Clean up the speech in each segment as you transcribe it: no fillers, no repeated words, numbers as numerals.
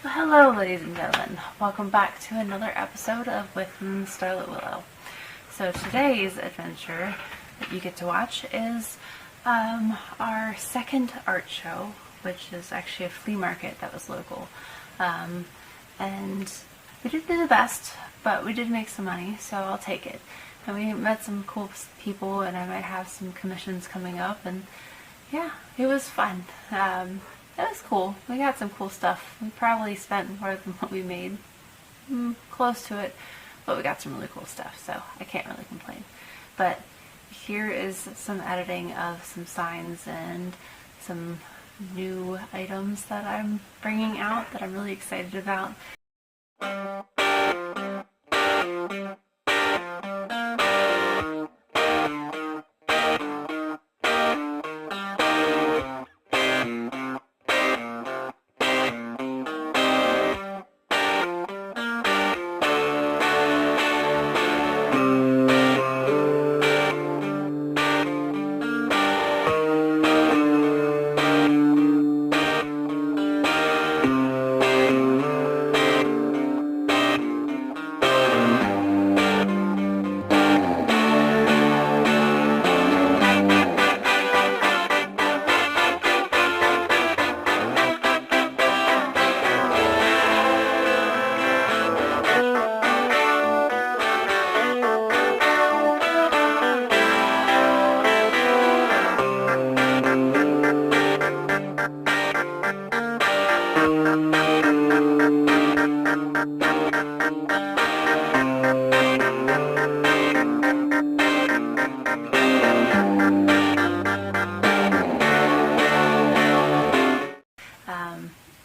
Well, hello ladies and gentlemen, welcome back to another episode of With Starlit Willow. So today's adventure that you get to watch is our second art show, which is actually a flea market that was local. And we didn't do the best, but we did make some money, so I'll take it. And we met some cool people, and I might have some commissions coming up, and yeah, it was fun. It was cool. We got some cool stuff. We probably spent more than what we made. Close to it, but we got some really cool stuff, so I can't really complain. But here is some editing of some signs and some new items that I'm bringing out that I'm really excited about.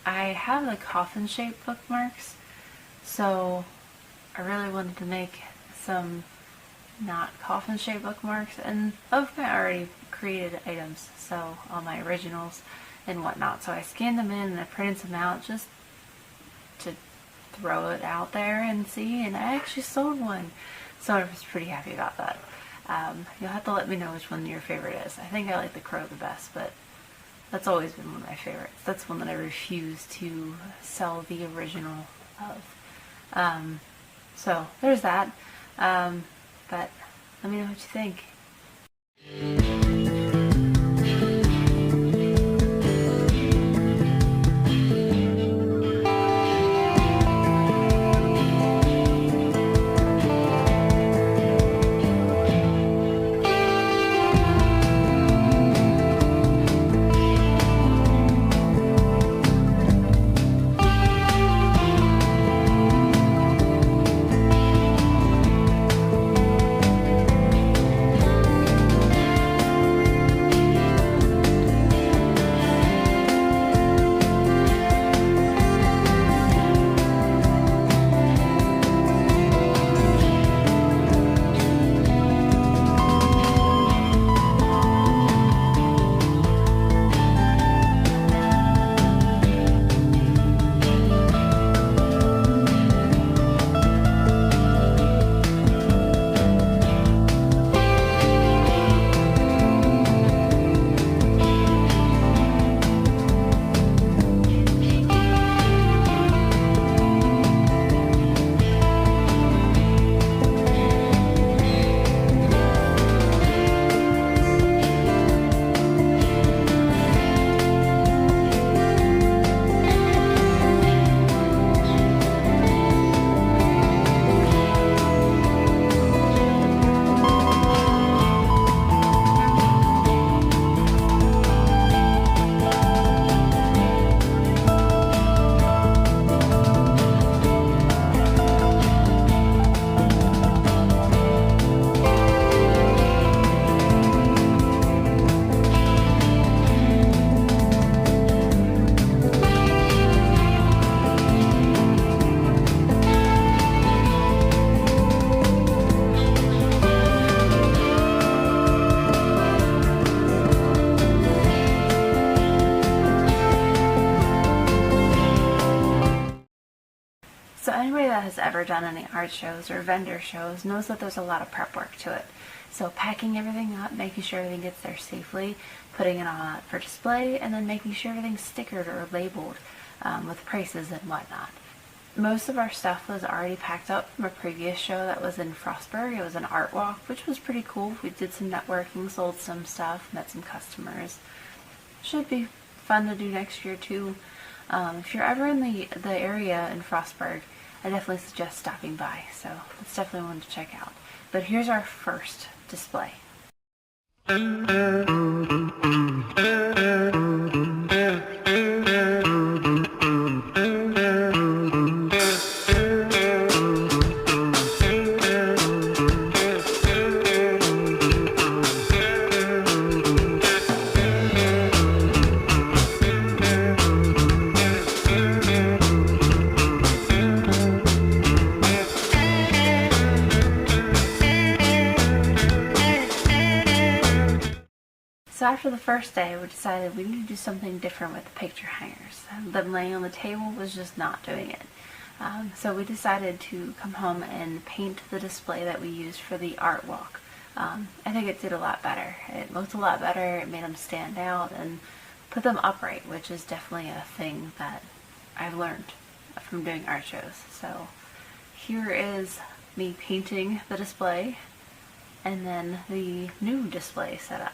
I have the coffin shaped bookmarks, so I really wanted to make some not coffin shaped bookmarks, and of my already created items, so all my originals and whatnot. So I scanned them in and I printed some out just to throw it out there and see, and I actually sold one, so I was pretty happy about that. You'll have to let me know which one your favorite is. I think I like the crow the best, but that's always been one of my favorites. That's one that I refuse to sell the original of. So there's that. But let me know what you think. So anybody that has ever done any art shows or vendor shows knows that there's a lot of prep work to it. So packing everything up, making sure everything gets there safely, putting it on for display, and then making sure everything's stickered or labeled. with prices and whatnot. Most of our stuff was already packed up from a previous show that was in Frostburg. It was an art walk, which was pretty cool. We did some networking, sold some stuff, met some customers. Should be fun to do next year too. If you're ever in the area in Frostburg, I definitely suggest stopping by. So it's definitely one to check out. But here's our first display. So after the first day, we decided we need to do something different with the picture hangers. Them laying on the table was just not doing it. So we decided to come home and paint the display that we used for the art walk. I think it did a lot better. It looked a lot better, it made them stand out, and put them upright, which is definitely a thing that I've learned from doing art shows. So here is me painting the display, and then the new display set up.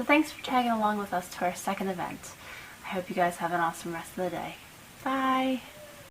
Thanks for tagging along with us to our second event. I hope you guys have an awesome rest of the day. Bye!